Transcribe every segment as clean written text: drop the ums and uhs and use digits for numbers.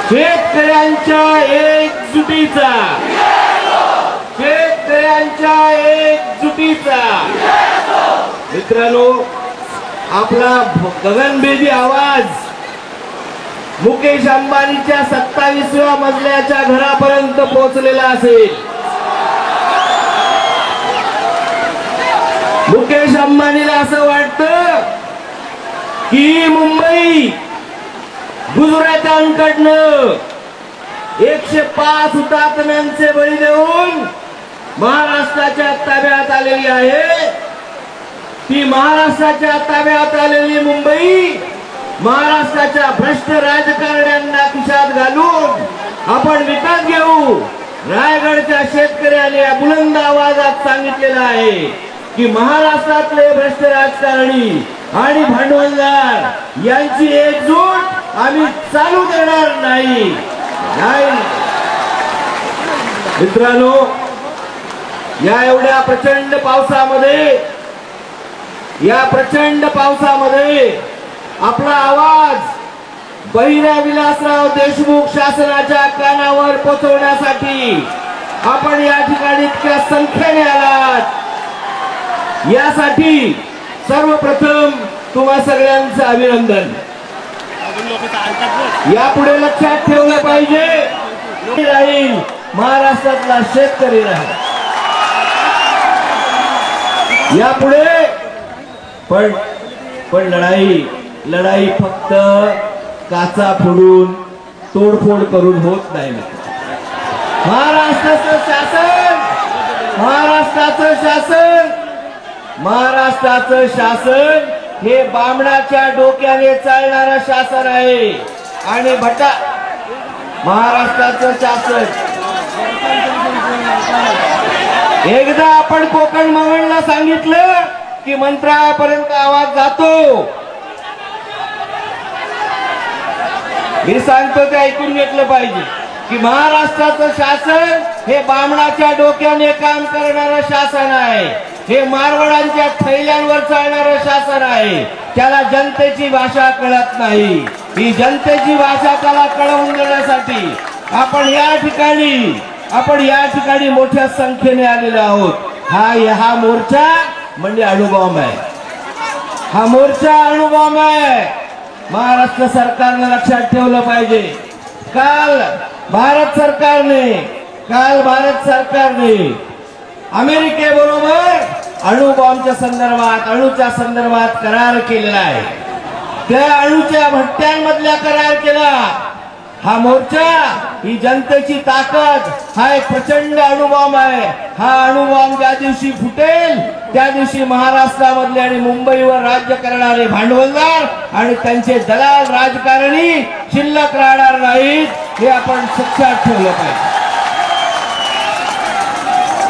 शेतकऱ्यांच्या एकजुटीचा मित्रांनो आपला गगनभेदी आवाज मुकेश अंबानीच्या 27व्या मजल्याच्या घरापर्यंत पोहोचलेला असेल। मुकेश अंबानीला असं वाटतं की मुंबई गुजरात्यांकडनं 105 हुतात्म्यांचे बळी देऊन महाराष्ट्राच्या ताब्यात आलेली आहे। ती महाराष्ट्राच्या ताब्यात आलेली मुंबई महाराष्ट्राच्या भ्रष्ट राजकारण्यांना खिशात घालून आपण विकत घेऊ। रायगडच्या शेतकऱ्याने बुलंद आवाजात सांगितलेलं आहे की महाराष्ट्रातले भ्रष्ट राजकारणी आणि भांडवलदार यांची एकजूट आम्ही चालू देणार नाही। मित्रांनो या एवढ्या प्रचंड पावसामध्ये आपला आवाज बहिरा विलासराव देशमुख शासनाच्या कानावर पोहोचवण्यासाठी आपण या ठिकाणी इतक्या संख्येने आलात यासाठी सर्वप्रथम तुम्हा सगळ्यांचं अभिनंदन। यापुढे लक्षात ठेवलं पाहिजे राहील महाराष्ट्रातला शेतकरी राहील यापुढे पण लढाई फक्त काचा फोडून तोडफोड करून होत नाही। महाराष्ट्राचं शासन हे बामणाच्या डोक्याने चालणारं शासन आहे आणि महाराष्ट्राचं शासन एकदा आपण कोकण मंगळला सांगितलं की मंत्रालयापर्यंत आवाज जातो। मी सांगतो ते ऐकून घेतलं पाहिजे की महाराष्ट्राचं शासन हे बामणाच्या डोक्याने काम करणारं शासन आहे। हे मारवाड्यांच्या थैल्यांवर चालणारं शासन आहे। त्याला जनतेची भाषा कळत नाही। ही जनतेची भाषा त्याला कळवून देण्यासाठी आपण या ठिकाणी मोठ्या संख्येने आलेलो आहोत। हा मोर्चा म्हणजे अणुबॉम्ब आहे। हा मोर्चा अणुबॉम्ब आहे। महाराष्ट्र सरकारने लक्षात ठेवलं पाहिजे। काल भारत सरकारने अमेरिकेबरोबर अणुबॉम्बच्या संदर्भात करार केलेला आहे। त्या अणुच्या भट्ट्यांमधल्या करार केला। हा मोर्चा ही जनतेची ताकद हा एक प्रचंड अणुबॉम्ब आहे। हा अणुबॉम्ब ज्या दिवशी फुटेल त्या दिवशी महाराष्ट्रामधले आणि मुंबईवर राज्य करणारे भांडवलदार आणि त्यांचे दलाल राजकारणी शिल्लक राहणार नाहीत। हे आपण लक्षात ठेवलं पाहिजे।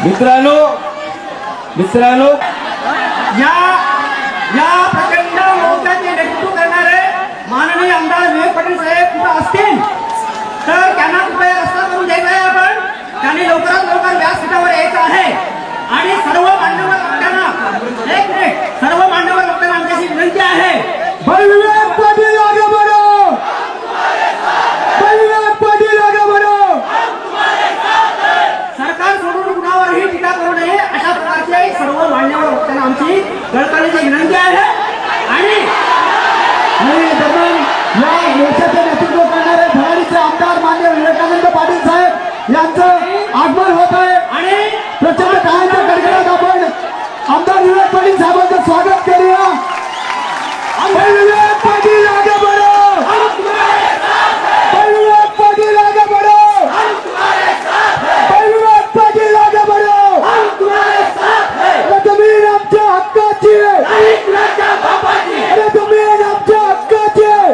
मित्रांनो या प्रचंड मोर्चाचे नेतृत्व करणारे माननीय आमदार विवेक पाटील साहेब कुठे असतील तर त्यांना कृपया रस्ता करून द्यायचा आहे। आपण त्यांनी लवकरात लवकर व्यासपीठावर यायचं आहे आणि सर्व मान्यवर वक्त्यांना आमच्याशी विनंती आहे विवेक पाटील आगे बढ़ो, विवेक पाटील आगे बढ़ो। सरकार सोडून कुणावरही टीका करू नये अशा प्रकारचे सर्व मान्यवर वक्त्यांना आमची कळकळीची विनंती आहे। आणि या मोर्चाचे नेतृत्व करणारे भराडीचे आमदार मान्य विवेकानंद पाटील साहेब यांचं आगमन होत आहे आणि प्रचंड टाळ्यांच्या गडगडात आपण आमदार विवेक पाटील साहेबांचं स्वागत करूया। विवेक पाटील आगे बढ़ो, विवेक पाटील आगे बढ़ो, विवेक पाटील आगे बढ़ो। जमीन आमच्या हक्काची आहे, जमीन आमच्या हक्काची आहे,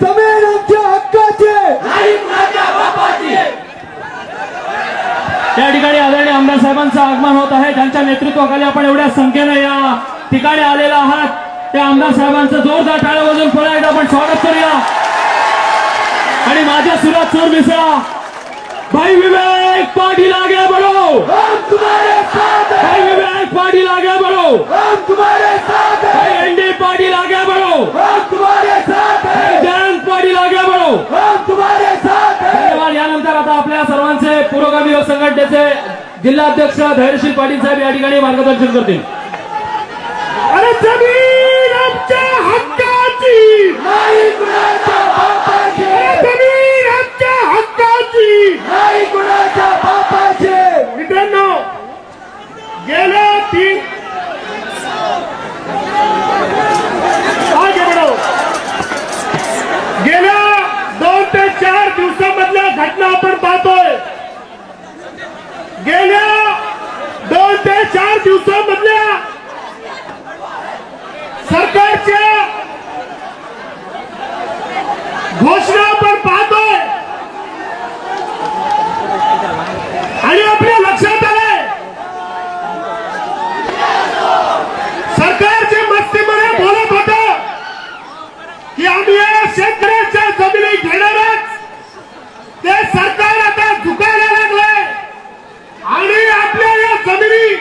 जमीन आमच्या हक्काची आहे। त्या ठिकाणी आदरणीय आमदार साहेबांचं आगमन होत आहे, ज्यांच्या नेतृत्वाखाली आपण एवढ्या संख्येने या ठिकाणी आलेला आहात। त्या आमदार साहेबांचं जोरदार टाळ्या वाजवून पुन्हा एकदा आपण स्वागत करूया आणि माझ्या सुरात सूर मिसळा। भाई विवेक पाटिल आगे बढ़ो, हम तुम्हारे साथ हैं, भाई विवेक पाटिल आगे बढ़ो, हम तुम्हारे साथ हैं, भाई एनडी पाटिल आगे बढ़ो, हम तुम्हारे साथ हैं, जयंत पाटिल आगे बढ़ो. हम तुम्हारे साथ हैं. धन्यवाद. यानंतर आता आपल्या सर्वांचे पुरोगामी योग संघटनेचे जिल्हाध्यक्ष धैर्यशील पाटील साहेब या ठिकाणी मार्गदर्शन करतील. अरे जमीन आमच्या हक्काची नाही कुणाच्या बापाची, जमीन आमच्या हक्काची नाही कुणाच्या बापाची. मित्रांनो, गेल्या गेल्या 2 ते 4 दिवसांमधल्या घटना आपण पाहतोय. गेल्या 2 ते 4 दिवसांमधल्या सरकारच्या घोषणा आपण पाहतोय आणि आपल्या लक्षात आलंय सरकारचे मस्तीमध्ये बोलत होतं की आम्ही या शेतकऱ्यांच्या जमिनी घेणारच. ते सरकार आता झुकायला लागलंय आणि आपल्या या जमिनी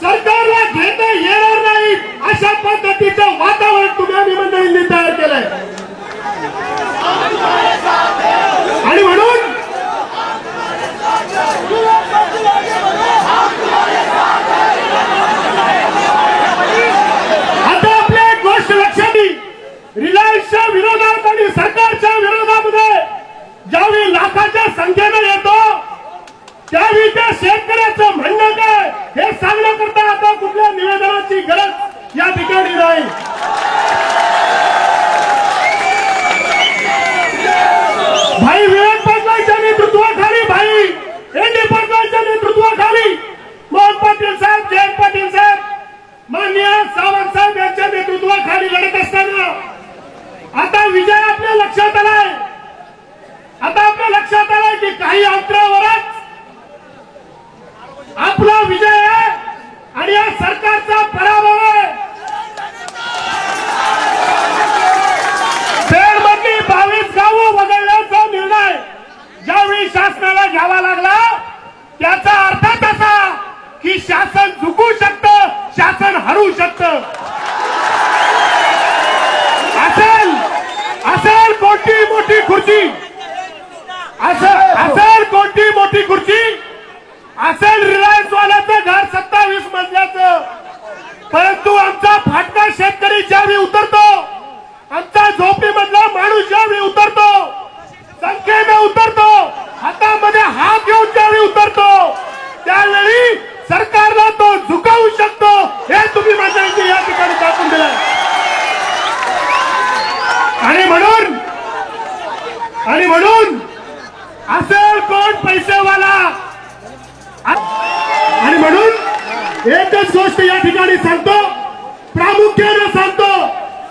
सरकारला घेता येणार नाही अशा पद्धतीचं वातावरण तुम्ही मंडळींनी तयार केलंय. आणि म्हणून आता आपल्या एक गोष्ट लक्षात येईल, रिलायन्सच्या विरोधात आणि सरकारच्या विरोधामध्ये ज्यावेळी लाखाच्या संख्येनं येतो त्यावेळी त्या शेतकऱ्याचं म्हणणं काय हे सांगण्याकरता आता कुठल्या निवेदनाची गरज या ठिकाणी नाही. भाई विवेक पाटलांच्या नेतृत्वाखाली, भाई एनडी पाटलांच्या नेतृत्वाखाली मोहन पाटील साहेब, जयंत पाटील साहेब, माननीय सावंत साहेब यांच्या नेतृत्वाखाली लढत असताना आता विजय आपल्या लक्षात आलाय. आता आपल्या लक्षात आलाय की काही अंतरावरच आपला विजय आहे आणि या सरकारचा पराभव आहे. पेडमधली 22 गावं वगळण्याचा निर्णय ज्यावेळी शासनाला घ्यावा लागला त्याचा अर्थ असा की शासन झुकू शकतं, शासन हरू शकतं. असेल कोणती मोठी खुर्ची, असेल कोणती मोठी खुर्ची, असेल रिलायन्स वाल्याचं घर 27 मजल्याचं, परंतु आमचा फाटका शेतकरी ज्यावेळी उतरतो, आमचा झोपडीमधला माणूस ज्यावेळी उतरतो, संख्येने उतरतो, हातामध्ये हात घेऊन ज्यावेळी उतरतो त्यावेळी सरकारला तो झुकावू शकतो. हे तुम्ही माझ्या या ठिकाणी दाखवून दिलं. आणि म्हणून असेल कोण पैसेवाला, आणि म्हणून एकच गोष्ट या ठिकाणी सांगतो, प्रामुख्याने सांगतो,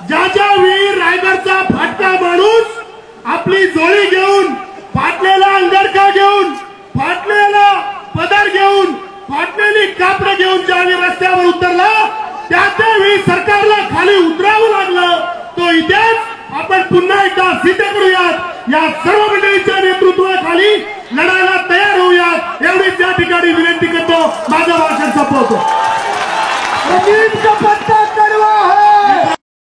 ज्या वेळी रायगडचा फाटका माणूस आपली जोळी घेऊन, फाटलेला अंगरखा घेऊन, फाटलेला पदर घेऊन, फाटलेली कापडं घेऊन ज्यावेळी रस्त्यावर उतरला त्यावेळी सरकारला खाली उतरावं लागलं. तो इतिहास आपण पुन्हा एकदा सिद्ध करूयात. या सर्व मंडळींच्या नेतृत्वाखाली लढायला तयार होऊयात एवढीच या ठिकाणी विनंती करतो. माझं भाषण संपवतो. जमीन का पट्टा करवा है,